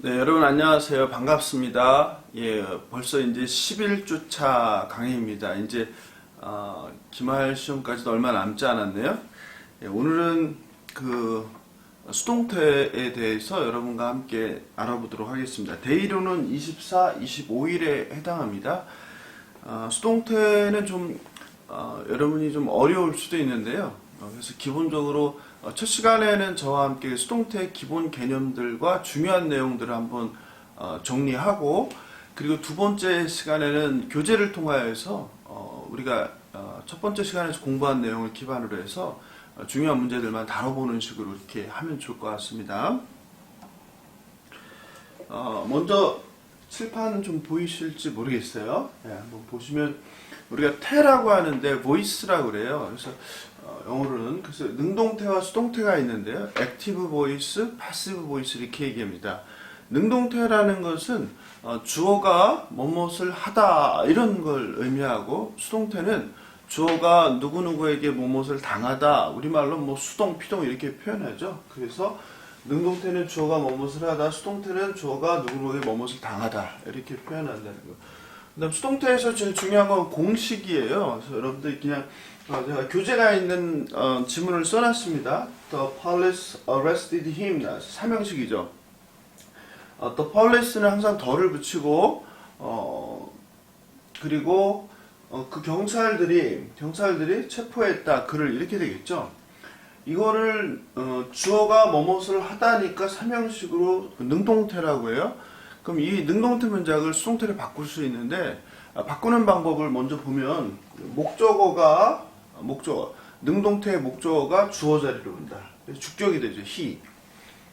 네, 여러분 안녕하세요. 반갑습니다. 예, 벌써 이제 11주차 강의입니다. 이제 기말 시험까지도 얼마 남지 않았네요. 예, 오늘은 그 수동태에 대해서 여러분과 함께 알아보도록 하겠습니다. 데이로는 24, 25일에 해당합니다. 수동태는 좀 여러분이 좀 어려울 수도 있는데요. 그래서 기본적으로 첫 시간에는 저와 함께 수동태 기본 개념들과 중요한 내용들을 한번 정리하고, 그리고 두 번째 시간에는 교재를 통하여서 우리가 첫 번째 시간에서 공부한 내용을 기반으로 해서 중요한 문제들만 다뤄보는 식으로 이렇게 하면 좋을 것 같습니다. 먼저 칠판 좀 보이실지 모르겠어요. 네, 한번 보시면 우리가 태라고 하는데 voice라고 그래요. 그래서 영어로는 그래서 능동태와 수동태가 있는데요. active voice, passive voice 이렇게 얘기합니다. 능동태라는 것은 주어가 뭐뭇을 하다 이런 걸 의미하고, 수동태는 주어가 누구누구에게 뭐뭇을 당하다, 우리말로 뭐 수동, 피동 이렇게 표현하죠. 그래서 능동태는 주어가 뭐뭇을 하다, 수동태는 주어가 누구누구에게 뭐뭇을 당하다 이렇게 표현한다는 거. 그다음 수동태에서 제일 중요한 건 공식이에요. 그래서 여러분들이 그냥 제가 교재가 있는 지문을 써놨습니다. The police arrested him. 사명식이죠. The police는 항상 더를 붙이고 그리고 그 경찰들이 체포했다, 그를 이렇게 되겠죠. 이거를 주어가 뭐뭇을 하다니까 사명식으로 능동태라고 해요. 그럼 이 능동태 문장을 수동태로 바꿀 수 있는데, 바꾸는 방법을 먼저 보면 능동태의 목적어가 주어 자리로 온다. 그래서 죽적이 되죠. he.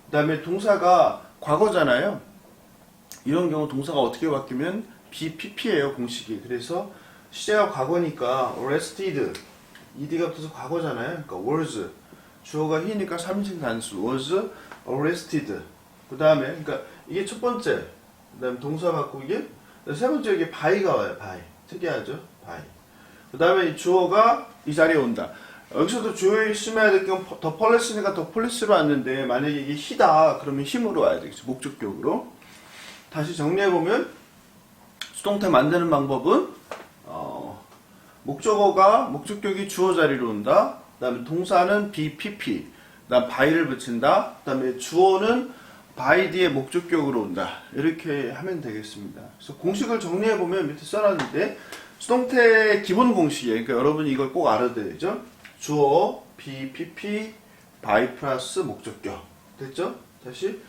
그 다음에 동사가 과거잖아요. 이런 경우 동사가 어떻게 바뀌면 BPP예요, 공식이. 그래서 시제가 과거니까 arrested, ed가 붙어서 과거잖아요. 그러니까 was, 주어가 he니까 3인칭 단수 was arrested. 그 다음에 그러니까 이게 첫 번째. 그 다음에 동사 바꾸기. 세 번째 여기 by가 와요. by. 특이하죠? by. 그 다음에 이 주어가 이 자리에 온다. 여기서도 주어에 심어야 될 경우 더 펄리스니까 더 폴리스로 왔는데, 만약에 이게 히다 그러면 힘으로 와야 되겠죠. 목적격으로. 다시 정리해보면 수동태 만드는 방법은 목적어가 목적격이 주어 자리로 온다. 그 다음에 동사는 BPP. 그 다음 by를 붙인다. 그 다음에 주어는 by 뒤에 목적격으로 온다. 이렇게 하면 되겠습니다. 그래서 공식을 정리해보면 밑에 써놨는데, 수동태의 기본 공식이에요. 그러니까 여러분이 이걸 꼭 알아둬야죠. 주어, BPP, by 플러스 목적격. 됐죠? 다시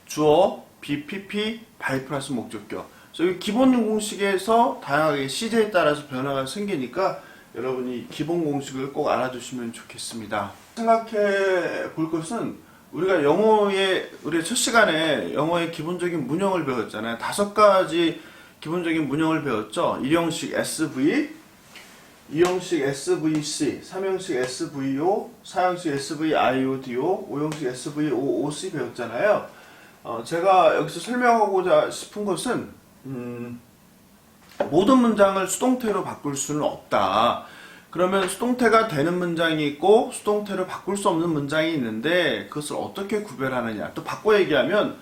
주어, BPP, by 플러스 목적격. 그래서 이 기본 공식에서 다양하게 시제에 따라서 변화가 생기니까 여러분이 기본 공식을 꼭 알아두시면 좋겠습니다. 생각해 볼 것은, 우리가 우리 첫 시간에 영어의 기본적인 문형을 배웠잖아요. 5가지 기본적인 문형을 배웠죠. 1형식 SV, 2형식 SVC, 3형식 SVO, 4형식 SVIODO, 5형식 SVOOC 배웠잖아요. 제가 여기서 설명하고자 싶은 것은, 모든 문장을 수동태로 바꿀 수는 없다. 그러면 수동태가 되는 문장이 있고 수동태로 바꿀 수 없는 문장이 있는데, 그것을 어떻게 구별하느냐. 또 바꿔 얘기하면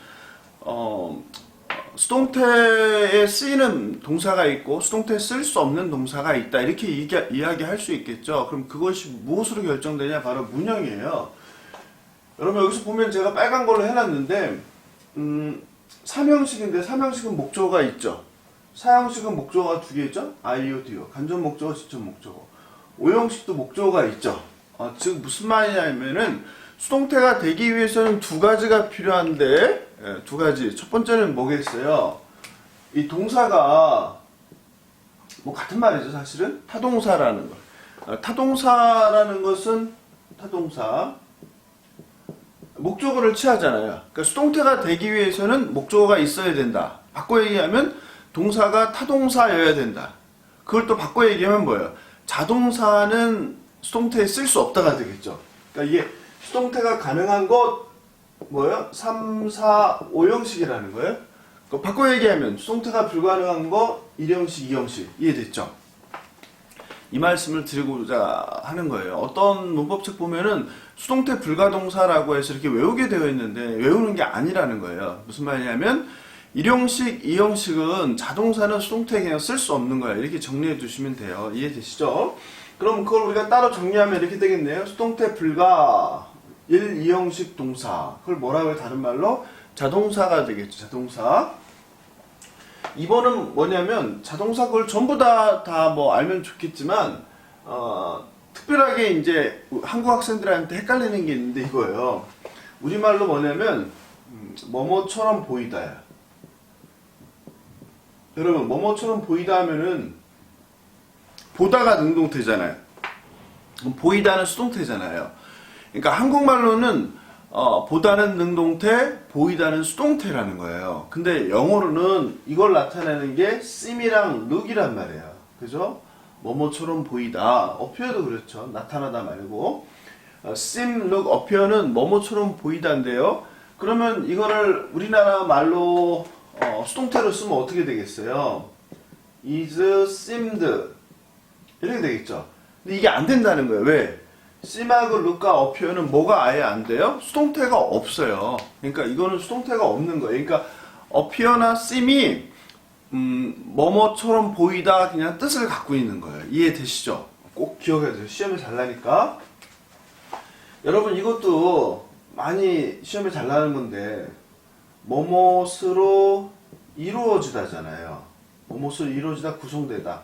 수동태에 쓰이는 동사가 있고 수동태에 쓸 수 없는 동사가 있다, 이렇게 이야기할 수 있겠죠. 그럼 그것이 무엇으로 결정되냐? 바로 문형이에요. 여러분 여기서 보면 제가 빨간 걸로 해놨는데, 3형식인데 3형식은 목적어가 있죠. 4형식은 목적어가 2개죠. IODO, 간접 목적어, 직접 목적어. 5형식도 목적어가 있죠. 즉 무슨 말이냐면은, 수동태가 되기 위해서는 2가지가 필요한데, 2가지. 첫 번째는 뭐겠어요? 이 동사가 뭐 같은 말이죠, 사실은. 타동사라는 거. 타동사라는 것은 목적어를 취하잖아요. 그러니까 수동태가 되기 위해서는 목적어가 있어야 된다. 바꿔 얘기하면 동사가 타동사여야 된다. 그걸 또 바꿔 얘기하면 뭐예요? 자동사는 수동태에 쓸 수 없다가 되겠죠. 그러니까 이게 수동태가 가능한 것 뭐예요? 3, 4, 5형식이라는 거예요. 바꿔 얘기하면 수동태가 불가능한 거 1형식, 2형식. 이해됐죠? 이 말씀을 드리고자 하는 거예요. 어떤 문법책 보면은 수동태 불가동사라고 해서 이렇게 외우게 되어 있는데 외우는 게 아니라는 거예요. 무슨 말이냐면 1형식, 2형식은 자동사는 수동태에 그냥 쓸 수 없는 거예요. 이렇게 정리해 두시면 돼요. 이해되시죠? 그럼 그걸 우리가 따로 정리하면 이렇게 되겠네요. 수동태 불가 1, 2형식 동사. 그걸 뭐라고 해요? 다른 말로 자동사가 되겠죠. 자동사. 2번은 뭐냐면 자동사 그걸 전부 다 뭐 알면 좋겠지만 특별하게 이제 한국 학생들한테 헷갈리는 게 있는데 이거예요. 우리말로 뭐냐면 뭐뭐처럼 보이다야. 여러분 뭐뭐처럼 보이다 하면은 보다가 능동태잖아요. 보이다는 수동태잖아요. 그러니까 한국말로는 보다는 능동태, 보이다는 수동태라는 거예요. 근데 영어로는 이걸 나타내는 게 seem이랑 look이란 말이에요. 그죠? 뭐뭐처럼 보이다. appear도 그렇죠. 나타나다 말고. seem, look, appear는 뭐뭐처럼 보이다인데요. 그러면 이거를 우리나라 말로 수동태로 쓰면 어떻게 되겠어요? is seemed 이렇게 되겠죠. 근데 이게 안 된다는 거예요. 왜? seem하고 look과 appear는 뭐가 아예 안 돼요? 수동태가 없어요. 그러니까 이거는 수동태가 없는 거예요. 그러니까 appear나 seem이 뭐뭐처럼 보이다 그냥 뜻을 갖고 있는 거예요. 이해되시죠? 꼭 기억해야 돼요. 시험에 잘 나니까. 여러분 이것도 많이 시험에 잘 나는 건데 뭐뭇으로 이루어지다잖아요. 뭐뭇으로 이루어지다 구성되다.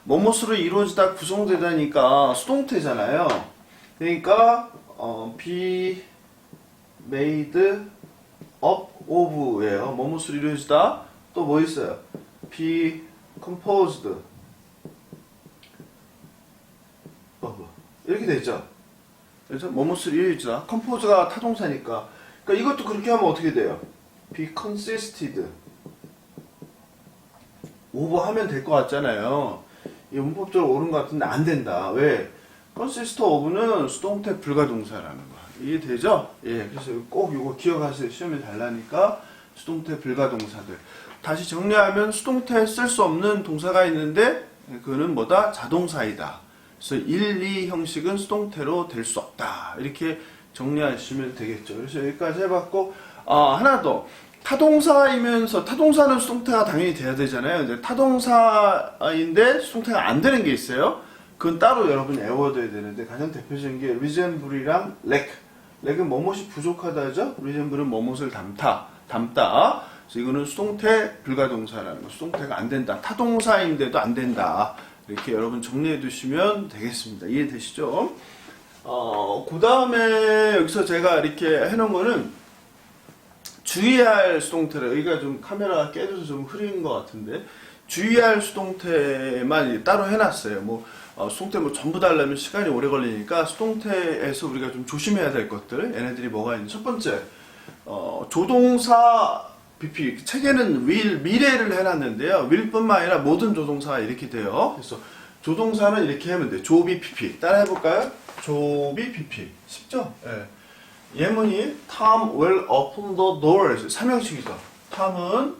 뭐뭇으로 이루어지다 구성되다니까 수동태잖아요. 그러니까 be made up of예요. 뭐뭇으로 이루어지다. 또 뭐 있어요? be composed of 이렇게 되죠. 그래서 뭐뭇으로 이루어지다. compose가 타동사니까. 그러니까 이것도 그렇게 하면 어떻게 돼요? be consisted of 하면 될 것 같잖아요. 이 문법적으로 옳은 것 같은데 안 된다. 왜? consist of는 수동태 불가동사라는 거. 이해되죠? 예, 그래서 꼭 이거 기억하세요. 시험에 잘 나니까 수동태 불가동사들. 다시 정리하면 수동태에 쓸 수 없는 동사가 있는데 그거는 뭐다? 자동사이다. 그래서 1, 2 형식은 수동태로 될 수 없다. 이렇게 정리하시면 되겠죠. 그래서 여기까지 해봤고 하나 더. 타동사이면서 타동사는 수동태가 당연히 돼야 되잖아요. 근데 타동사인데 수동태가 안 되는 게 있어요. 그건 따로 여러분이 외워둬야 되는데 가장 대표적인 게 resemble이랑 lack. lack은 뭐뭇이 부족하다죠. resemble은 뭐뭇을 담다. 그래서 이거는 수동태 불가동사라는 거. 수동태가 안 된다. 타동사인데도 안 된다. 이렇게 여러분 정리해 두시면 되겠습니다. 이해되시죠? 그 다음에 여기서 제가 이렇게 해놓은 거는 주의할 수동태를, 여기가 좀 카메라가 깨져서 좀 흐린 것 같은데, 주의할 수동태만 따로 해놨어요. 수동태 전부 다 하려면 시간이 오래 걸리니까 수동태에서 우리가 좀 조심해야 될 것들, 얘네들이 뭐가 있는지. 첫 번째, 조동사 BP, 책에는 미래를 해놨는데요. will뿐만 아니라 모든 조동사가 이렇게 돼요. 그래서 조동사는 이렇게 하면 돼요. 조비 PP. 따라 해볼까요? 조비 PP. 쉽죠? 예. 예문이 Tom will open the door. 삼형식이죠. Tom은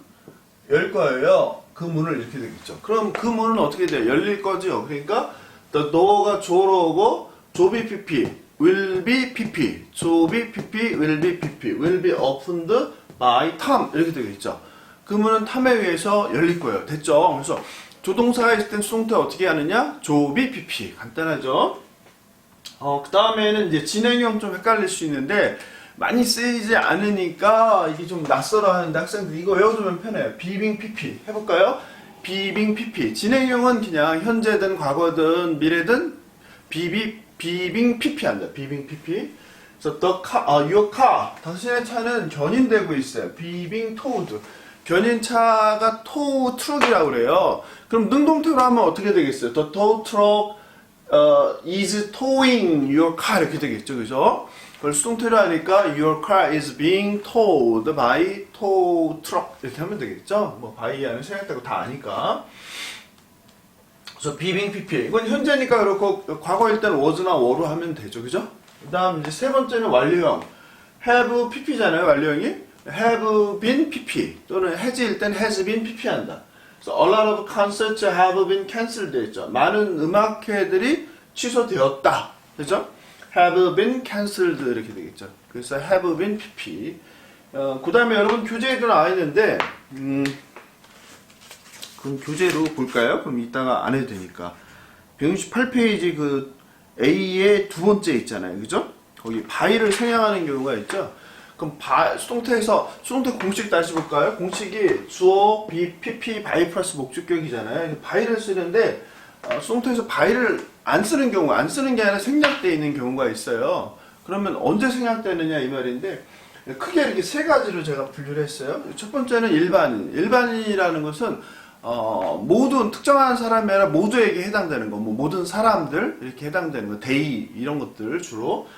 열 거예요. 그 문을 이렇게 되겠죠. 그럼 그 문은 어떻게 돼요? 열릴 거죠. 그러니까 the door가 조로 오고 조비 PP, will be PP, 조비 PP, will be PP, will be opened by Tom 이렇게 되겠죠. 그 문은 탐에 의해서 열릴 거예요. 됐죠? 그래서 조동사가 있을 땐 수동태 어떻게 하느냐? 조비 PP. 간단하죠? 그 다음에는 이제 진행형 좀 헷갈릴 수 있는데 많이 쓰이지 않으니까 이게 좀 낯설어 하는데 학생들 이거 외워두면 편해요. 비빙 PP 해볼까요? 비빙 PP. 진행형은 그냥 현재든 과거든 미래든 비빙 PP 한다. 비빙 PP. 그래서 your car. 당신의 차는 견인되고 있어요. 비빙 towed. 견인차가 tow truck이라고 그래요. 그럼 능동태로 하면 어떻게 되겠어요? The tow truck is towing your car 이렇게 되겠죠, 그죠? 그걸 수동태로 하니까 your car is being towed by tow truck 이렇게 하면 되겠죠? by하는 생략되고 다 아니까. 그래서 being PP 이건 현재니까 그렇고 과거일 때는 was나 were로 하면 되죠, 그죠? 그다음 이제 세 번째는 완료형 have PP잖아요, 완료형이. have been PP 또는 has일 땐 has been PP 한다. 그래서 a lot of concerts have been cancelled 되어 있죠. 많은 음악회들이 취소되었다. 그죠? have been cancelled 이렇게 되겠죠. 그래서 have been pp. 그 다음에 여러분 교재에도 나와 있는데, 그럼 교재로 볼까요? 그럼 이따가 안 해도 되니까. 168페이지 그 A의 두 번째 있잖아요. 그죠? 거기 바이를 생략하는 경우가 있죠. 그럼 수동태 공식 다시 볼까요? 공식이 주어, be, pp, 바이 플러스 목적격이잖아요. 바이를 쓰는데 수동태에서 바이를 안 쓰는 경우, 안 쓰는 게 아니라 생략되어 있는 경우가 있어요. 그러면 언제 생략되느냐 이 말인데, 크게 이렇게 세 가지로 제가 분류를 했어요. 첫 번째는 일반인. 일반인이라는 것은 모든 특정한 사람이 아니라 모두에게 해당되는 거, 뭐 모든 사람들 이렇게 해당되는 거, they 이런 것들 주로.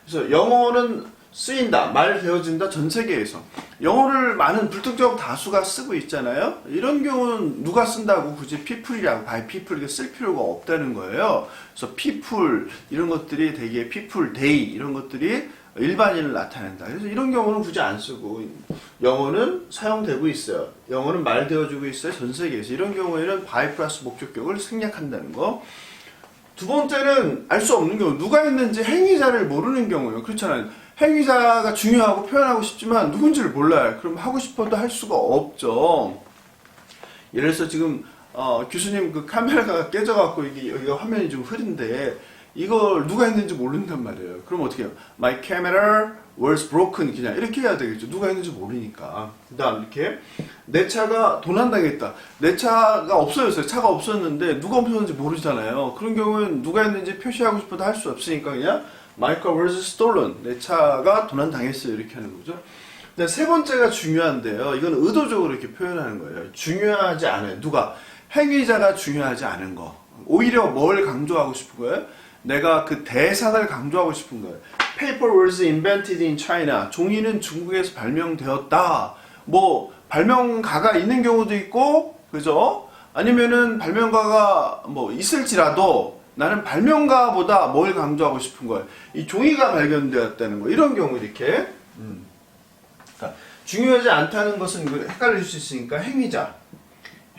그래서 영어는 쓰인다, 말 되어진다 전 세계에서. 영어를 많은 불특정 다수가 쓰고 있잖아요. 이런 경우는 누가 쓴다고 굳이 people이라고 by people 이렇게 쓸 필요가 없다는 거예요. 그래서 people 이런 것들이 되게 people, they 이런 것들이 일반인을 나타낸다. 그래서 이런 경우는 굳이 안 쓰고 영어는 사용되고 있어요. 영어는 말되어지고 있어요. 전 세계에서. 이런 경우에는 by 플러스 목적격을 생략한다는 거. 두 번째는 알 수 없는 경우. 누가 했는지 행위자를 모르는 경우예요. 그렇잖아요. 행위자가 중요하고 표현하고 싶지만 누군지를 몰라요. 그럼 하고 싶어도 할 수가 없죠. 예를 들어서 지금 교수님 그 카메라가 깨져갖고 여기가 화면이 좀 흐린데 이걸 누가 했는지 모른단 말이에요. 그럼 어떻게 해요? My camera was broken. 그냥 이렇게 해야 되겠죠. 누가 했는지 모르니까. 그 다음 이렇게 내 차가 도난당했다. 내 차가 없어졌어요. 차가 없었는데 누가 없었는지 모르잖아요. 그런 경우는 누가 했는지 표시하고 싶어도 할 수 없으니까 그냥 My car was stolen. 내 차가 도난당했어요. 이렇게 하는 거죠. 근데 세 번째가 중요한데요. 이건 의도적으로 이렇게 표현하는 거예요. 중요하지 않아요. 누가? 행위자가 중요하지 않은 거. 오히려 뭘 강조하고 싶은 거예요? 내가 그 대상을 강조하고 싶은 거예요. Paper was invented in China. 종이는 중국에서 발명되었다. 뭐 발명가가 있는 경우도 있고, 그죠? 아니면은 발명가가 뭐 있을지라도 나는 발명가보다 뭘 강조하고 싶은 거예요. 이 종이가 발견되었다는 거. 이런 경우 이렇게. 그러니까 중요하지 않다는 것은 헷갈릴 수 있으니까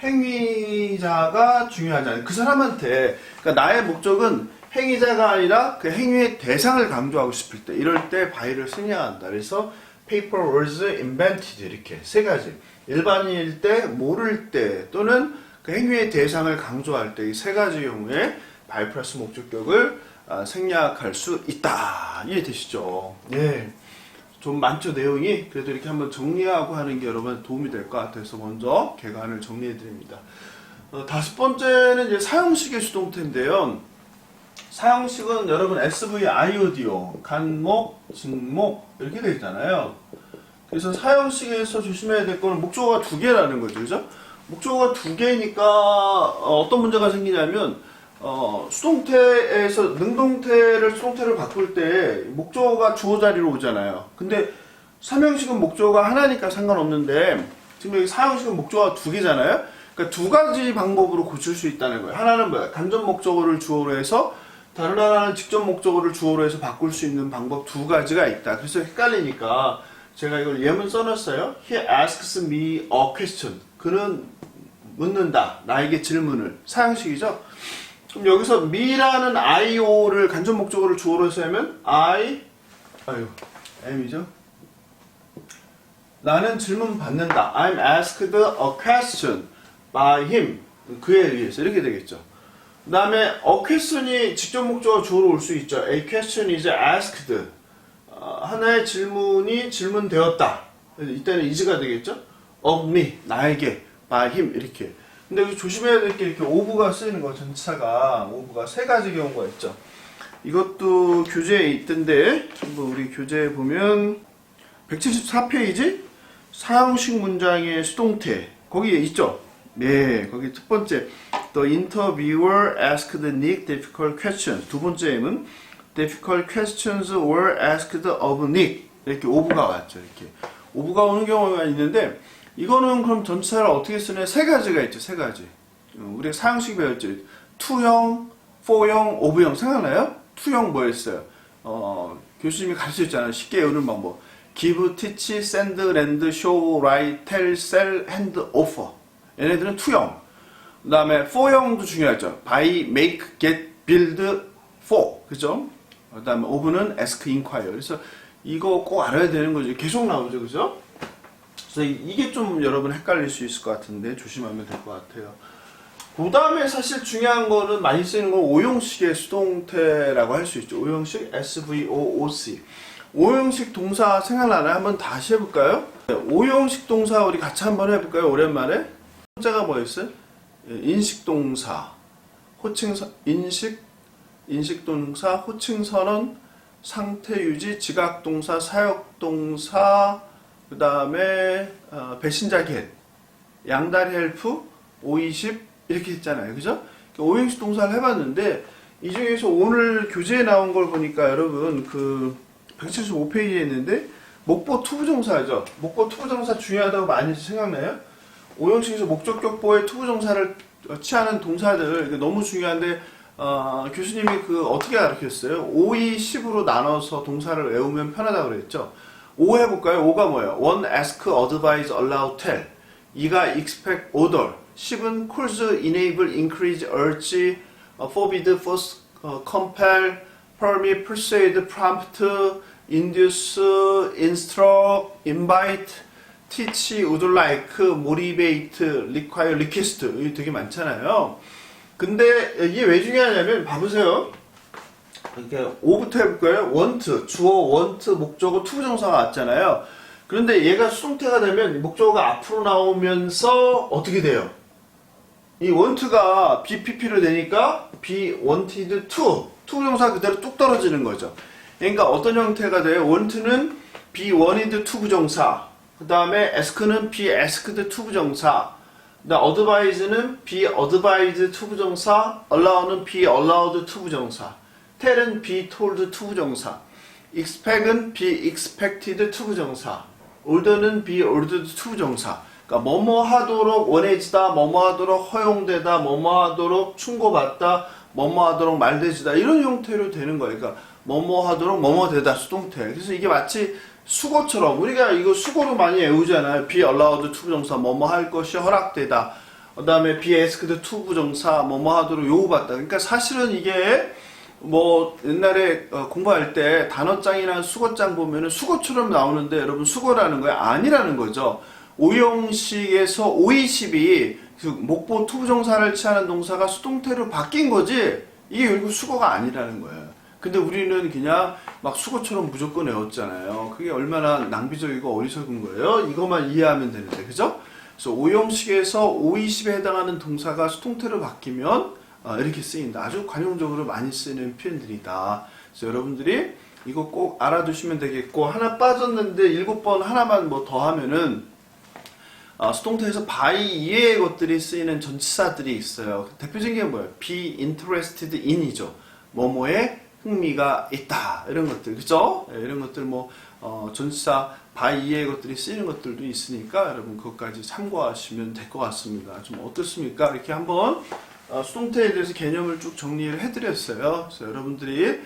행위자가 중요하지 않아요. 그 사람한테. 그러니까 나의 목적은 행위자가 아니라 그 행위의 대상을 강조하고 싶을 때, 이럴 때 바이를 생략한다. 그래서 paper was invented 이렇게 세 가지. 일반인일 때, 모를 때, 또는 그 행위의 대상을 강조할 때 이 세 가지 경우에 바이 플러스 목적격을 생략할 수 있다. 이해되시죠? 예. 좀 많죠, 내용이. 그래도 이렇게 한번 정리하고 하는 게 여러분 도움이 될 것 같아서 먼저 개관을 정리해 드립니다. 다섯 번째는 이제 사형식의 수동태인데요. 사형식은 여러분 SVIOD요. 간목, 직목 이렇게 되어 있잖아요. 그래서 사형식에서 조심해야 될 거는 목적어가 두 개라는 거죠. 그죠? 목적어가 두 개니까 어떤 문제가 생기냐면 수동태에서 능동태를 수동태를 바꿀 때 목적어가 주어 자리로 오잖아요. 근데 삼형식은 목적어가 하나니까 상관없는데 지금 여기 사형식은 목적어가 두 개잖아요. 그러니까 두 가지 방법으로 고칠 수 있다는 거예요. 하나는 뭐야? 간접 목적어를 주어로 해서, 다른 하나는 직접 목적어를 주어로 해서 바꿀 수 있는 방법 두 가지가 있다. 그래서 헷갈리니까 제가 이걸 예문 써놨어요. He asks me a question. 그는 묻는다. 나에게 질문을. 사형식이죠. 그럼 여기서 me라는 IO를 간접 목적어를 주어로 해서 하면 M이죠. 나는 질문 받는다. I'm asked a question by him. 그에 의해서 이렇게 되겠죠. 그 다음에 a question이 직접 목적어 주어로 올 수 있죠. A question is asked. 하나의 질문이 질문되었다. 이때는 is가 되겠죠. of me. 나에게. by him. 이렇게. 근데 여기 조심해야 될 게 이렇게 오브가 쓰이는 거, 전치사가. 오브가 세 가지 경우가 있죠. 이것도 교재에 있던데, 한번 우리 교재에 보면 174페이지? 사형식 문장의 수동태. 거기에 있죠? 네, 거기 첫 번째. The interviewer asked Nick difficult questions. 두 번째 M은 difficult questions were asked of Nick. 이렇게 오브가 왔죠. 이렇게. 오브가 오는 경우가 있는데, 이거는 그럼 전치사를 어떻게 쓰냐? 세 가지가 있죠. 세 가지. 우리가 사형식 배웠죠. 투형, 포형, 오브형 생각나요? 투형 뭐였어요? 교수님이 가르쳐줬잖아요. 쉽게 외우는 방법. give, teach, send, lend, show, write, tell, sell, hand, offer. 얘네들은 투형. 그 다음에 for형도 중요하죠. buy, make, get, build, for. 그죠? 그 다음에 of는 ask, inquire. 그래서 이거 꼭 알아야 되는 거죠. 계속 나오죠. 그죠? 그래서 이게 좀 여러분 헷갈릴 수 있을 것 같은데 조심하면 될 것 같아요. 그 다음에 사실 중요한 거는 많이 쓰이는 건 오형식의 수동태라고 할 수 있죠. 오형식 SVOOC. 오형식 동사 생각나나요? 한번 다시 해볼까요? 오형식 동사 우리 같이 한번 해볼까요? 오랜만에. 첫째가 뭐였어요? 인식동사, 호칭, 인식동사, 호칭선언, 상태유지, 지각동사, 사역동사, 그 다음에 배신자 get, 양다리 헬프, O20 이렇게 했잖아요. 그죠? 오형식 동사를 해봤는데 이 중에서 오늘 교재에 나온 걸 보니까 여러분 그 175페이지에 있는데 목보 투부정사죠. 목보 투부정사 중요하다고 많이 생각나요? 오형식에서 목적격보의 투부정사를 취하는 동사들 너무 중요한데 교수님이 그 어떻게 가르쳤어요? 5, 2, 10으로 나눠서 동사를 외우면 편하다고 그랬죠. 5 해볼까요? 5가 뭐예요? 1. Ask, advise, allow, tell. 2가 expect, order. 10은 calls, enable, encourage, urge, forbid, force, compel, permit, persuade, prompt, induce, instruct, invite, teach, would like, motivate, require, request. 이게 되게 많잖아요. 근데 이게 왜 중요하냐면 봐보세요. 이렇게 5부터 해볼까요? want, 주어, want, 목적어, 투부정사가 왔잖아요. 그런데 얘가 수동태가 되면 목적어가 앞으로 나오면서 어떻게 돼요? 이 want가 BPP로 되니까 be wanted to, 투부정사 그대로 뚝 떨어지는 거죠. 그러니까 어떤 형태가 돼요? want는 be wanted to 부정사, 그 다음에 ask는 be asked to 부정사, advise는 be advised to 부정사, allow는 be allowed to 부정사, tell은 be told to 부정사, expect은 be expected to 부정사, order는 be ordered to 부정사. 그러니까 뭐뭐 하도록 원해지다, 뭐뭐 하도록 허용되다, 뭐뭐 하도록 충고받다, 뭐뭐 하도록 말되지다 이런 형태로 되는 거예요. 그러니까 뭐뭐 하도록 뭐뭐 되다 수동태. 그래서 이게 마치 수고처럼 우리가 이거 수고로 많이 외우잖아요. be allowed to 부정사 뭐뭐 할 것이 허락되다. 그 다음에 be asked to 부정사 뭐뭐 하도록 요구받다. 그러니까 사실은 이게 뭐 옛날에 공부할 때 단어장이나 수거장 보면은 수거처럼 나오는데 여러분 수거라는 거예요? 아니라는 거죠. 오형식에서 O20이 그 목보 투부정사를 취하는 동사가 수동태로 바뀐 거지 이게 결국 수거가 아니라는 거예요. 근데 우리는 그냥 막 수거처럼 무조건 외웠잖아요. 그게 얼마나 낭비적이고 어리석은 거예요. 이것만 이해하면 되는데 그죠? 그래서 오형식에서 O20에 해당하는 동사가 수동태로 바뀌면 이렇게 쓰인다. 아주 관용적으로 많이 쓰이는 표현들이다. 그래서 여러분들이 이거 꼭 알아두시면 되겠고 하나 빠졌는데 7번 하나만 뭐 더 하면은 수동태에서 by 이외의 것들이 쓰이는 전치사들이 있어요. 대표적인 게 뭐예요? be interested in이죠. 뭐뭐에 흥미가 있다. 이런 것들, 그죠? 네, 이런 것들 뭐 전치사 by 이외의 것들이 쓰이는 것들도 있으니까 여러분 그것까지 참고하시면 될 것 같습니다. 좀 어떻습니까? 이렇게 한번 수동태에 대해서 개념을 쭉 정리를 해드렸어요. 그래서 여러분들이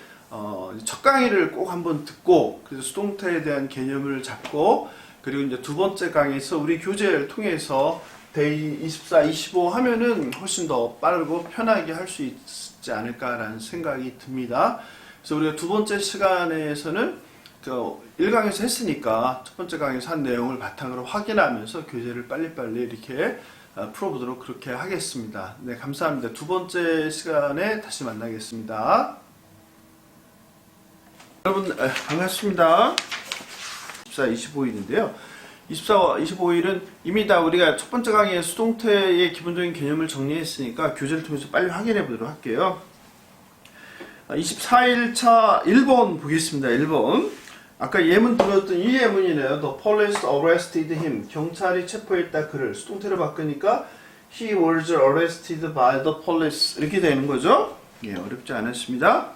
첫 강의를 꼭 한번 듣고 그래서 수동태에 대한 개념을 잡고 그리고 이제 두 번째 강의에서 우리 교재를 통해서 데이 24, 25 하면은 훨씬 더 빠르고 편하게 할 수 있지 않을까라는 생각이 듭니다. 그래서 우리가 두 번째 시간에서는 그 1강에서 했으니까 첫 번째 강에서 한 내용을 바탕으로 확인하면서 교재를 빨리빨리 이렇게 풀어보도록 그렇게 하겠습니다. 네, 감사합니다. 두 번째 시간에 다시 만나겠습니다. 여러분 반갑습니다. 24, 25일인데요. 24, 25일은 이미 다 우리가 첫 번째 강의에 수동태의 기본적인 개념을 정리했으니까 교재를 통해서 빨리 확인해 보도록 할게요. 24일차 1번 보겠습니다. 1번. 아까 예문 들었던 이 예문이네요. The police arrested him. 경찰이 체포했다 그를. 수동태로 바꾸니까 he was arrested by the police. 이렇게 되는 거죠. 예, 어렵지 않았습니다.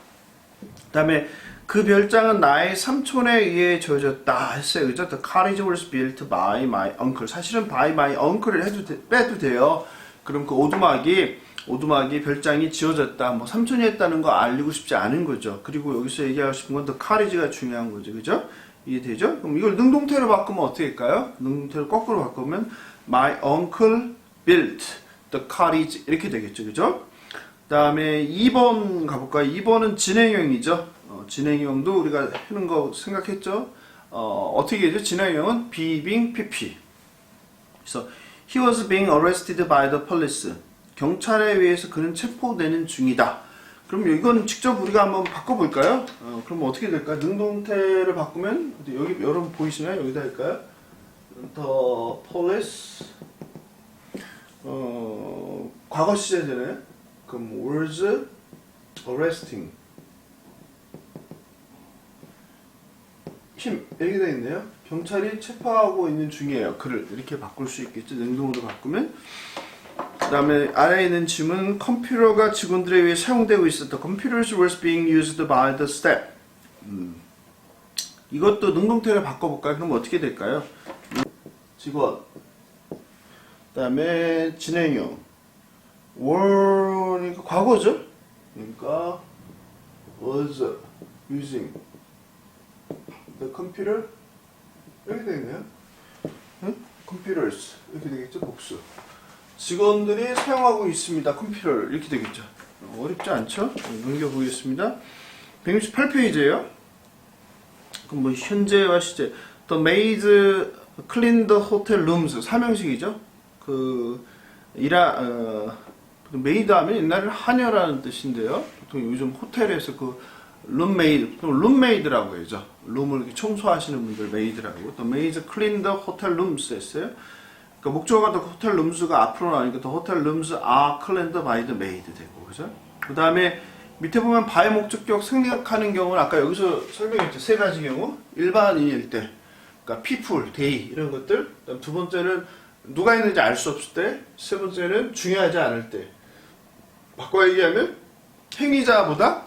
그 다음에 그 별장은 나의 삼촌에 의해 지어졌다 했어요. 그죠? The cottage was built by my uncle. 사실은 by my uncle을 빼도 돼요. 그럼 그 오두막이 별장이 지어졌다. 뭐 삼촌이 했다는 거 알리고 싶지 않은 거죠. 그리고 여기서 얘기하고 싶은 건 the cottage가 중요한 거죠. 그죠? 이해되죠? 그럼 이걸 능동태로 바꾸면 어떻게 할까요? 능동태로 거꾸로 바꾸면 my uncle built the cottage 이렇게 되겠죠, 그죠? 다음에 2번 가볼까요? 2번은 진행형이죠. 진행형도 우리가 하는 거 생각했죠? 어떻게 되죠? 진행형은 being PP. 그래서 he was being arrested by the police. 경찰에 의해서 그는 체포되는 중이다. 그럼 이건 직접 우리가 한번 바꿔볼까요? 그럼 어떻게 될까요? 능동태를 바꾸면 여기 여러분 보이시나요? 여기다 할까요? The police 과거 시제잖아요. 그럼 was arresting him 이렇게 되어 있네요. 경찰이 체포하고 있는 중이에요. 그를 이렇게 바꿀 수 있겠죠. 능동으로 바꾸면. 그 다음에 아래에 있는 질문 컴퓨터가 직원들에 의해 사용되고 있었다. Computers were being used by the staff. 이것도 능동태를 바꿔볼까요? 그럼 어떻게 될까요? 직원 그 다음에 진행형 were 과거죠? 그러니까 was using the computer 이렇게 되겠네요. computers 이렇게 되겠죠? 복수 직원들이 사용하고 있습니다. 컴퓨터를 이렇게 되겠죠. 어렵지 않죠? 넘겨보겠습니다. 168페이지예요. 그럼 뭐 현재와 시제 The maid cleaned the hotel rooms 삼형식이죠. 메이드 하면 옛날에는 하녀라는 뜻인데요. 보통 요즘 호텔에서 그 룸메이드, 룸메이드라고 하죠. 룸을 이렇게 청소하시는 분들 메이드라고. The maids cleaned the hotel rooms 했어요. 그러니까 목적어가 더 호텔 룸스가 앞으로 나오니까 더 호텔 룸스 are cleaned by the maid 되고, 그죠? 그 다음에 밑에 보면 by 목적격 생략하는 경우는 아까 여기서 설명했죠. 세 가지 경우. 일반인일 때, 그러니까 people, they 이런 것들. 그다음 두 번째는 누가 있는지 알 수 없을 때. 세 번째는 중요하지 않을 때. 바꿔 얘기하면 행위자보다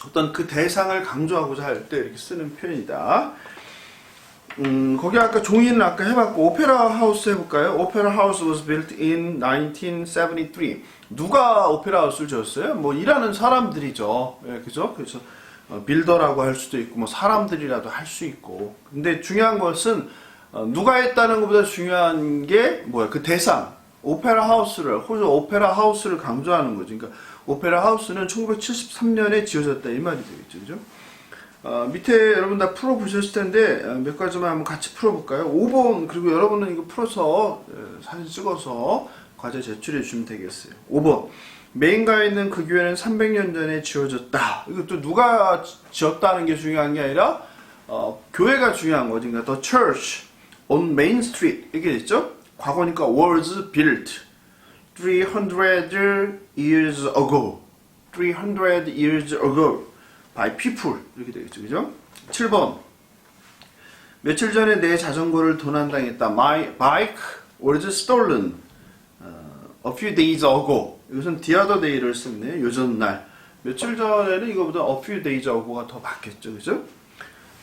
어떤 그 대상을 강조하고자 할 때 이렇게 쓰는 표현이다. 거기 아까 종이는 아까 해봤고 오페라 하우스 해볼까요? 오페라 하우스 was built in 1973. 누가 오페라 하우스를 지었어요? 뭐 일하는 사람들이죠. 예, 그죠? 그래서 빌더라고 할 수도 있고 뭐 사람들이라도 할 수 있고. 근데 중요한 것은 누가 했다는 것보다 중요한 게 뭐야? 그 대상. 오페라 하우스를 혹은 오페라 하우스를 강조하는 거죠. 그러니까 오페라 하우스는 1973년에 지어졌다 이 말이 되겠죠. 그죠? 밑에 여러분 다 풀어보셨을 텐데 몇 가지만 한번 같이 풀어볼까요? 5번 그리고 여러분은 이거 풀어서 사진 찍어서 과제 제출해 주시면 되겠어요. 5번 메인가에 있는 그 교회는 300년 전에 지어졌다. 이것도 누가 지었다는 게 중요한 게 아니라 교회가 중요한 거지. 그러니까 The church on Main Street 이렇게 됐죠? 과거니까 was built 300 years ago 300 years ago by people 이렇게 되겠죠, 그죠? 7번 며칠 전에 내 자전거를 도난당했다. My bike was stolen a few days ago. 이것은 the other day를 썼네요. 요전날. 며칠 전에는 이거보다 a few days ago가 더 맞겠죠, 그죠?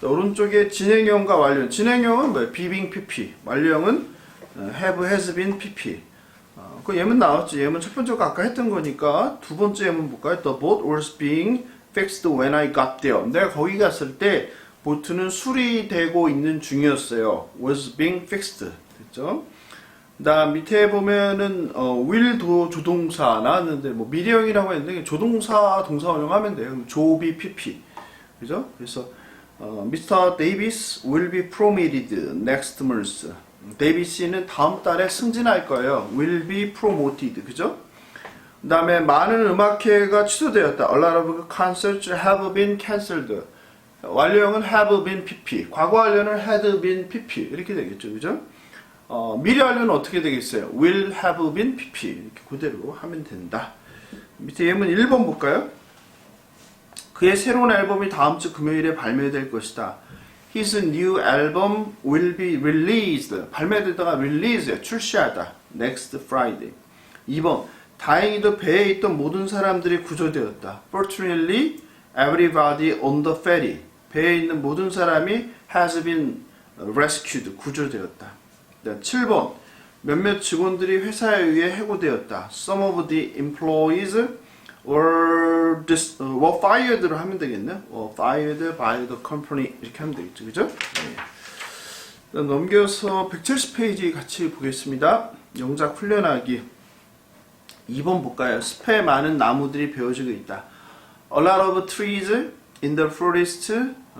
오른쪽에 진행형과 완료형. 진행형은 뭐예요? being PP. 완료형은 have, has been PP. 그 예문 나왔지. 예문 첫 번째 거 아까 했던 거니까 두 번째 예문 볼까요? The boat was being fixed when I got there. 내가 거기 갔을 때 보트는 수리되고 있는 중이었어요. was being fixed. 됐죠? 나 밑에 보면은 will 도 조동사 나왔는데 뭐 미래형이라고 했는데 조동사 동사 활용하면 돼요. 그럼 조비 PP. 그죠? 그래서 Mr. Davis will be promoted next month. 데이비스는 다음 달에 승진할 거예요. will be promoted. 그죠? 그 다음에 많은 음악회가 취소되었다. A lot of concerts have been cancelled. 완료형은 have been PP. 과거 완료는 had been PP. 이렇게 되겠죠. 그죠? 미래 완료는 어떻게 되겠어요? will have been PP. 이렇게 그대로 하면 된다. 밑에 예문 1번 볼까요? 그의 새로운 앨범이 다음 주 금요일에 발매될 것이다. His new album will be released. 발매되다가 release, 출시하다. Next Friday. 2번. 다행히도 배에 있던 모든 사람들이 구조되었다. Fortunately, everybody on the ferry. 배에 있는 모든 사람이 has been rescued. 구조되었다. 7번. 몇몇 직원들이 회사에 의해 해고되었다. Some of the employees were fired로 하면 되겠네. fired by the company 이렇게 하면 되겠죠, 그죠? 네. 넘겨서 170페이지 같이 보겠습니다. 영작 훈련하기 2번 볼까요? 숲에 많은 나무들이 베어지고 있다. A lot of trees in the forest.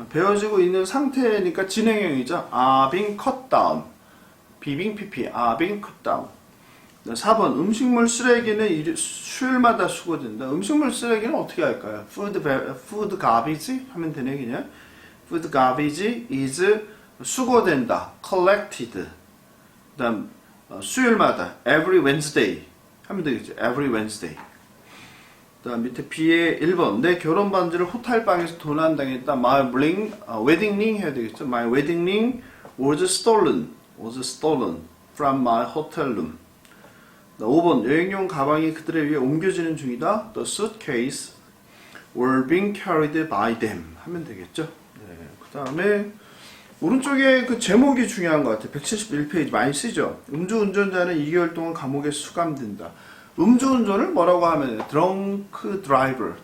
베어지고 있는 상태니까 진행형이죠. are being cut down. being pp. are being cut down. 4번 음식물 쓰레기는 수요일마다 수거된다. 음식물 쓰레기는 어떻게 할까요? food garbage 하면 되네 그냥. food garbage is 수거된다. collected. 그다음 수요일마다 every Wednesday 하면 되겠죠. every Wednesday. 그다음 밑에 B의 1번 내 결혼 반지를 호텔방에서 도난당했다. My wedding ring 해야 되겠죠. My wedding ring was stolen from my hotel room. 5번 여행용 가방이 그들에 의해 옮겨지는 중이다. The suitcase were being carried by them 하면 되겠죠. 네, 그 다음에 오른쪽에 그 제목이 중요한 것 같아요. 171페이지 많이 쓰죠. 음주운전자는 2개월 동안 감옥에 수감된다. 음주운전을 뭐라고 하면 drunk driver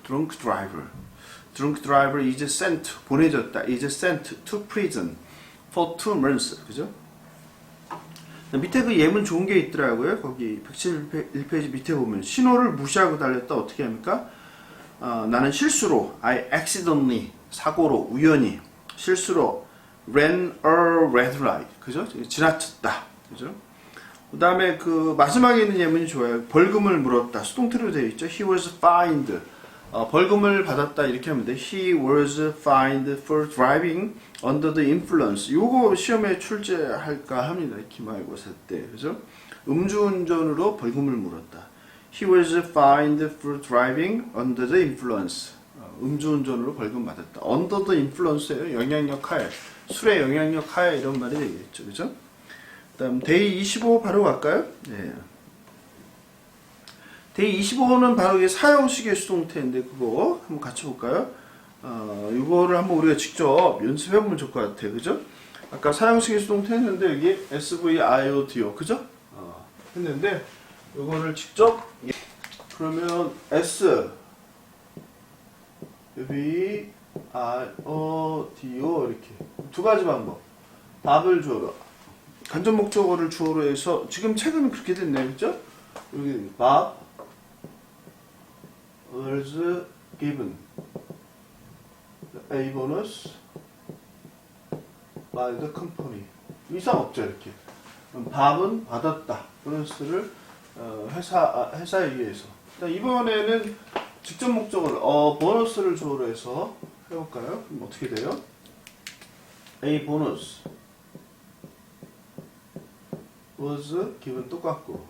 is sent 보내졌다. is sent to prison for 2 months 그죠? 밑에 그 예문 좋은 게 있더라고요. 거기 171페이지 밑에 보면 신호를 무시하고 달렸다. 어떻게 합니까? 나는 실수로 I accidentally 사고로 우연히 실수로 ran a red light 그죠? 지나쳤다 그죠? 그 다음에 그 마지막에 있는 예문이 좋아요. 벌금을 물었다. 수동태로 되어 있죠. He was fined. 벌금을 받았다 이렇게 하면 돼. He was fined for driving under the influence. 요거 시험에 출제할까 합니다. 기말고사 때 그죠? 음주운전으로 벌금을 물었다. He was fined for driving under the influence. 음주운전으로 벌금 받았다. under the influence예요. 영향력 하에. 술의 영향력 하에 이런 말이 되겠죠. 그죠? 다음 데이 25 바로 갈까요? 네. 데이 25는 바로 이게 사형식의 수동태인데 그거 한번 같이 볼까요? 이거를 한번 우리가 직접 연습해보면 좋을 것 같아요. 그죠? 아까 사형식의 수동태 했는데 여기 SVIODO 그죠? 했는데 이거를 직접 그러면 SVIODO 이렇게 두 가지 방법. 답을 주어라. 간접 목적어를 주어로 해서 지금 책은 그렇게 됐네요. 그죠? 여기 밥 was given a bonus by the company. 이상 없죠 이렇게. 밥은 받았다. 보너스를 회사에 의해서. 이번에는 직접 목적어를 보너스를 주어로 해서 해볼까요? 그럼 어떻게 돼요? A bonus was given 똑같고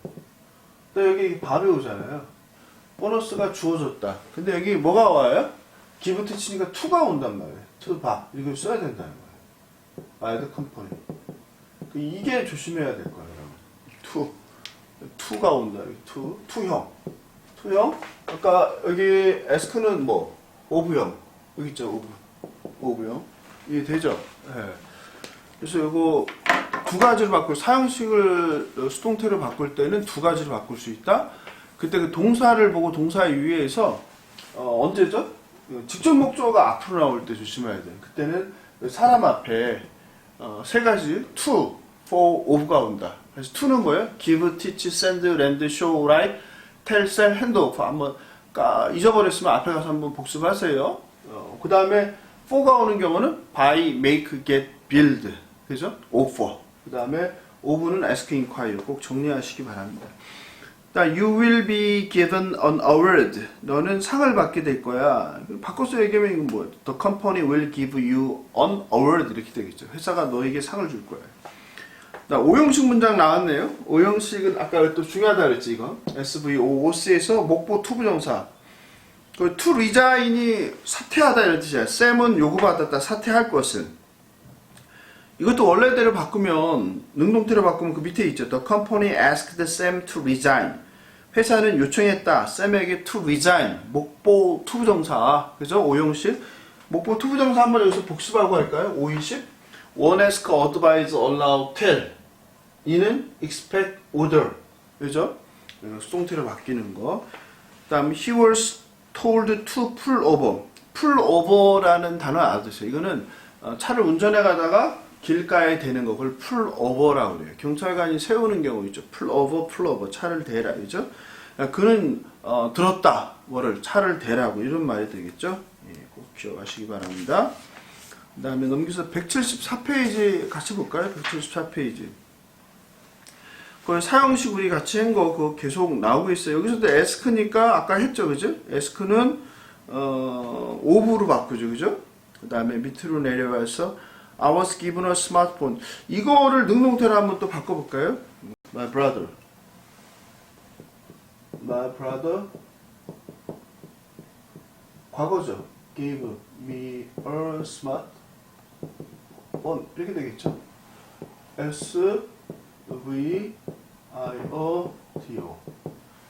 또 여기 밥이 오잖아요. 보너스가 주어졌다. 근데 여기 뭐가 와요? 기브트 치니까 to가 온단 말이에요. to 밥 이걸 써야 된다는 거예요. by the company. 이게 조심해야 될 거예요. to가 온다. 여기 to형. 아까 여기 ask는 뭐 of형 여기 있죠. of형 이해 되죠? 네. 그래서 이거 두 가지를 바꿀 사형식을 수동태로 바꿀 때는 두 가지를 바꿀 수 있다. 그때 그 동사를 보고 동사에 유의해서 언제죠? 직접 목적어가 앞으로 나올 때 조심해야 돼요. 그때는 사람 앞에 세 가지 to, for, of가 온다. 그래서 to는 뭐예요? give, teach, send, lend, show, write, tell, sell, hand off. 한번 잊어버렸으면 앞에 가서 한번 복습하세요. 그 다음에 for가 오는 경우는 buy, make, get, build. 그죠? offer. 그 다음에 of는 ask, inquire. 꼭 정리하시기 바랍니다. You will be given an award. 너는 상을 받게 될 거야. 바꿔서 얘기하면 이건 뭐예요? The company will give you an award 이렇게 되겠죠. 회사가 너에게 상을 줄 거야. 5형식 문장 나왔네요. 5형식은 아까 또 중요하다 그랬지 이거. SVOOC에서 목보 투부정사. 그 to resign이 사퇴하다 이런 뜻이야. 쌤은 요구받았다. 사퇴할 것은. 이것도 원래대로 바꾸면 능동태로 바꾸면 그 밑에 있죠. The company asked Sam to resign. 회사는 요청했다. 쌤에게 to resign. 목보 투부정사. 그죠? 5형식. 목보 투부정사 한번 여기서 복습하고 할까요? 520. One ask, advise, allow, tell. 이는 expect, order. 그죠? 수동태로 바뀌는 거. 그 다음 he was told to pull over. pull over라는 단어 알아두세요. 이거는 차를 운전해 가다가 길가에 대는 거, 그걸 풀오버라고 그래요. 경찰관이 세우는 경우 있죠. 풀오버, 차를 대라, 그죠? 그는, 들었다, 뭐를, 차를 대라고, 이런 말이 되겠죠? 예, 꼭 기억하시기 바랍니다. 그 다음에 넘겨서 174페이지 같이 볼까요? 174페이지. 그 사형식 우리 같이 한 거, 그거 계속 나오고 있어요. 여기서도 ask니까 아까 했죠, 그죠? ask는, of로 바꾸죠, 그죠? 그 다음에 밑으로 내려와서, I was given a smartphone. 이거를 능동태로 한번 또 바꿔볼까요? My brother. 과거죠. Gave me a smartphone. 이렇게 되겠죠. S-V-I-O-T-O.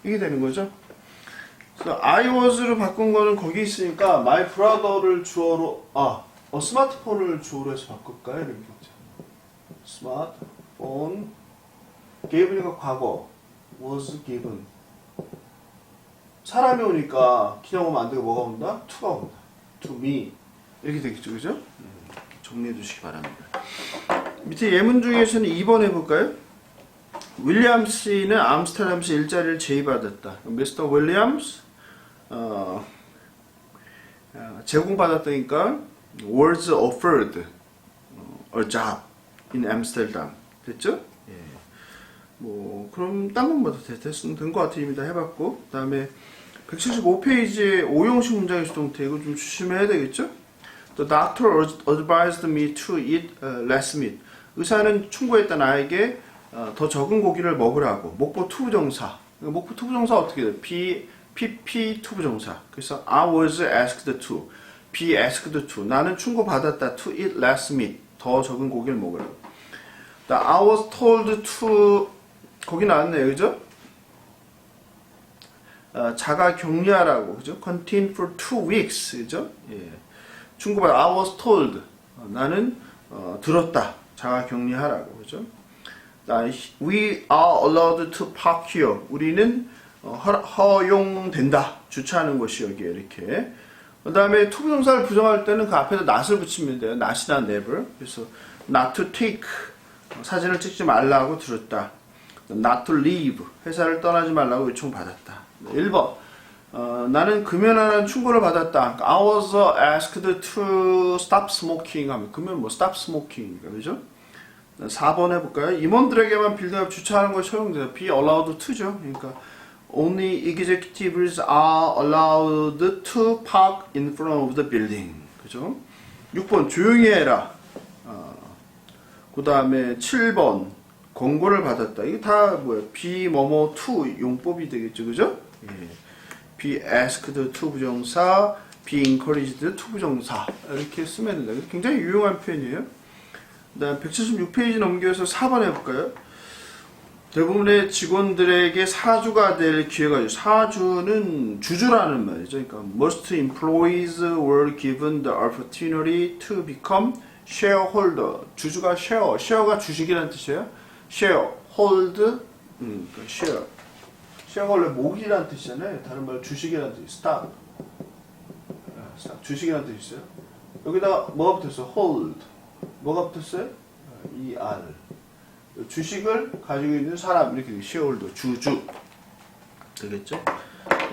이게 되는 거죠. 그래서 I was를 바꾼 거는 거기 있으니까 my brother를 주어로, 스마트폰을 주어로 해서 바꿀까요? 이렇게 있죠. 스마트폰. give니까 과거. was given. 사람이 오니까 그냥 오면 안 되고 뭐가 온다? to가 온다. to me. 이렇게 되겠죠. 그죠? 정리해 주시기 바랍니다. 밑에 예문 중에서는 2번 해볼까요? 윌리엄 씨는 암스테르담시 일자리를 제의받았다. 미스터 윌리엄스 제공받았다니까 was offered a job in Amsterdam. 됐죠? 예. 뭐 그럼 딴 건보다 됐으면 된 것 같아요. 이미 다 해봤고. 그 다음에 175페이지에 오형식 문장의 수동태 이거 좀 조심해야 되겠죠? The doctor advised me to eat less meat. 의사는 충고했다 나에게 더 적은 고기를 먹으라고. 목보 투부정사. 목보 투부정사 어떻게 돼요? PP 투부정사. 그래서 I was asked to. be asked to. 나는 충고받았다. to eat less meat. 더 적은 고기를 먹으라고. I was told to. 거기 나왔네요. 그죠? 자가 격리하라고. 그죠? contain for 2 weeks. 그죠? 예. 충고받아. I was told. 나는 들었다. 자가 격리하라고. 그죠? We are allowed to park here. 우리는 허용된다. 주차하는 곳이 여기에 이렇게. 그 다음에 투부정사를 부정할 때는 그 앞에다 not을 붙이면 돼요. not이나 never. 그래서 not to take. 사진을 찍지 말라고 들었다. not to leave. 회사를 떠나지 말라고 요청받았다. 1번. 나는 금연하라는 충고를 받았다. I was asked to stop smoking 하면 금연 뭐 stop smoking인가 그죠? 4번 해볼까요? 임원들에게만 빌드업 주차하는 것이 허용돼요. be allowed to죠. 그러니까 only executives are allowed to park in front of the building. 그죠? 6번 조용히 해라. 그 다음에 7번 권고를 받았다. 이게 다 뭐예요? be 뭐뭐 to 용법이 되겠죠. 그죠? 예. be asked to 부정사, be encouraged to 부정사 이렇게 쓰면 된다. 굉장히 유용한 표현이에요. 그 다음 176페이지 넘겨서 4번 해볼까요? 대부분의 직원들에게 사주가 될 기회가 있어요. 사주는 주주라는 말이죠. 그러니까 most employees were given the opportunity to become shareholder. 주주가 share가 주식이라는 뜻이에요. share, hold, 그러니까 share. share가 원래 목이라는 뜻이잖아요. 다른 말로 주식이라는 뜻이 stock. 주식이라는 뜻이 있어요. 여기다가 뭐가 붙었어? hold. 뭐가 붙었어요? ER. 주식을 가지고 있는 사람 이렇게 shareholder, 주주 되겠죠?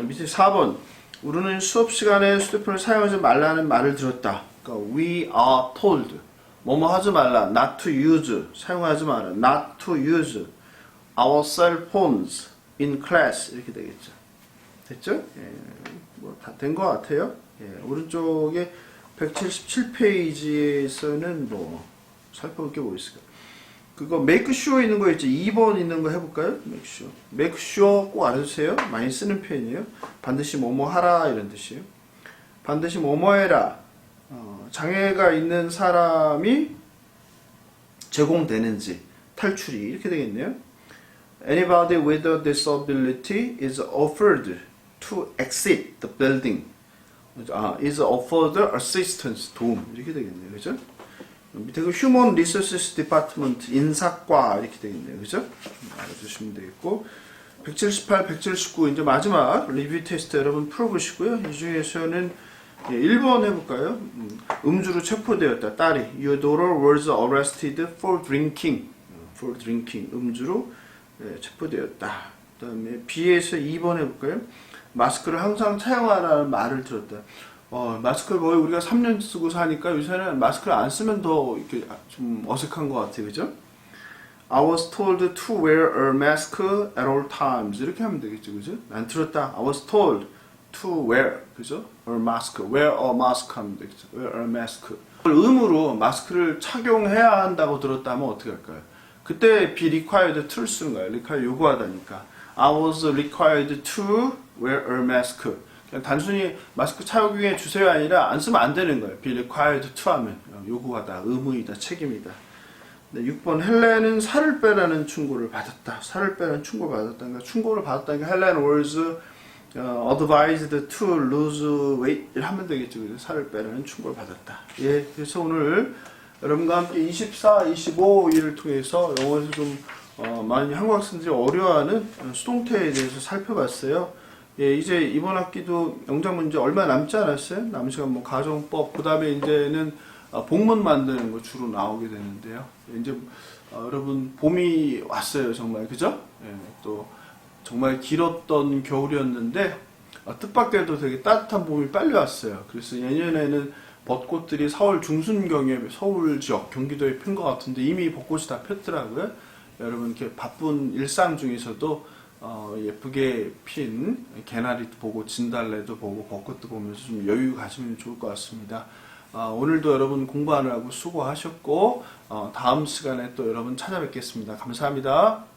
밑에 4번 우리는 수업 시간에 휴대폰을 사용하지 말라는 말을 들었다. 그러니까 we are told 뭐뭐 하지 말라, not to use 사용하지 마라, not to use our cell phones in class 이렇게 되겠죠. 됐죠? 예, 뭐 다 된 것 같아요. 예, 오른쪽에 177페이지에서는 뭐 살펴볼 게 뭐 있을까요? 그거 make sure 있는 거 있죠. 2번 있는 거 해볼까요? make sure. make sure 꼭 알아주세요. 많이 쓰는 표현이에요. 반드시 뭐뭐 하라 이런 뜻이에요. 반드시 뭐뭐 해라. 장애가 있는 사람이 제공되는지 탈출이 이렇게 되겠네요. Anybody with a disability is offered to exit the building. is offered assistance 도움 이렇게 되겠네요. 그죠? 밑에 그 Human Resources Department 인사과 이렇게 되겠네요. 그죠? 알아두시면 되겠고 178, 179 이제 마지막 리뷰 테스트 여러분 풀어보시고요. 이 중에서는 예, 1번 해볼까요? 음주로 체포되었다. 딸이 Your daughter was arrested for drinking. For drinking. 음주로 체포되었다. 그 다음에 B에서 2번 해볼까요? 마스크를 항상 사용하라는 말을 들었다. 마스크를 거의 우리가 3년 쓰고 사니까 요새는 마스크를 안 쓰면 더 이렇게 좀 어색한 것 같아요. 그죠? I was told to wear a mask at all times. 이렇게 하면 되겠죠. 그죠? 난 들었다. I was told to wear. 그죠? a mask. wear a mask 하면 되겠죠. wear a mask. 의무로 마스크를 착용해야 한다고 들었다면 어떻게 할까요? 그때 be required to를 쓰는 거예요. require 요구하다니까. I was required to wear a mask. 그냥 단순히 마스크 착용해 주세요 아니라 안 쓰면 안 되는 거예요. be required to 하면 요구하다, 의무이다, 책임이다. 네, 6번 헬렌은 살을 빼라는 충고를 받았다. 살을 빼라는 충고를 받았다니까 충고를 받았다니까 헬렌 was advised to lose weight 하면 되겠죠. 그래서 살을 빼라는 충고를 받았다. 예, 그래서 오늘 여러분과 함께 24, 25일을 통해서 영어에서 좀 많이 한국 학생들이 어려워하는 수동태에 대해서 살펴봤어요. 예, 이제 이번 학기도 영작 문제 얼마 남지 않았어요. 남은 시간 뭐 가정법, 그 다음에 이제는 복문 만드는 거 주로 나오게 되는데요. 이제 여러분 봄이 왔어요, 정말 그죠? 예, 또 정말 길었던 겨울이었는데 뜻밖에도 되게 따뜻한 봄이 빨리 왔어요. 그래서 예년에는 벚꽃들이 4월 중순경에 서울 지역, 경기도에 핀 것 같은데 이미 벚꽃이 다 폈더라고요. 여러분 이렇게 바쁜 일상 중에서도 예쁘게 핀 개나리도 보고 진달래도 보고 벚꽃도 보면서 좀 여유 가지면 좋을 것 같습니다. 오늘도 여러분 공부하느라고 수고하셨고 다음 시간에 또 여러분 찾아뵙겠습니다. 감사합니다.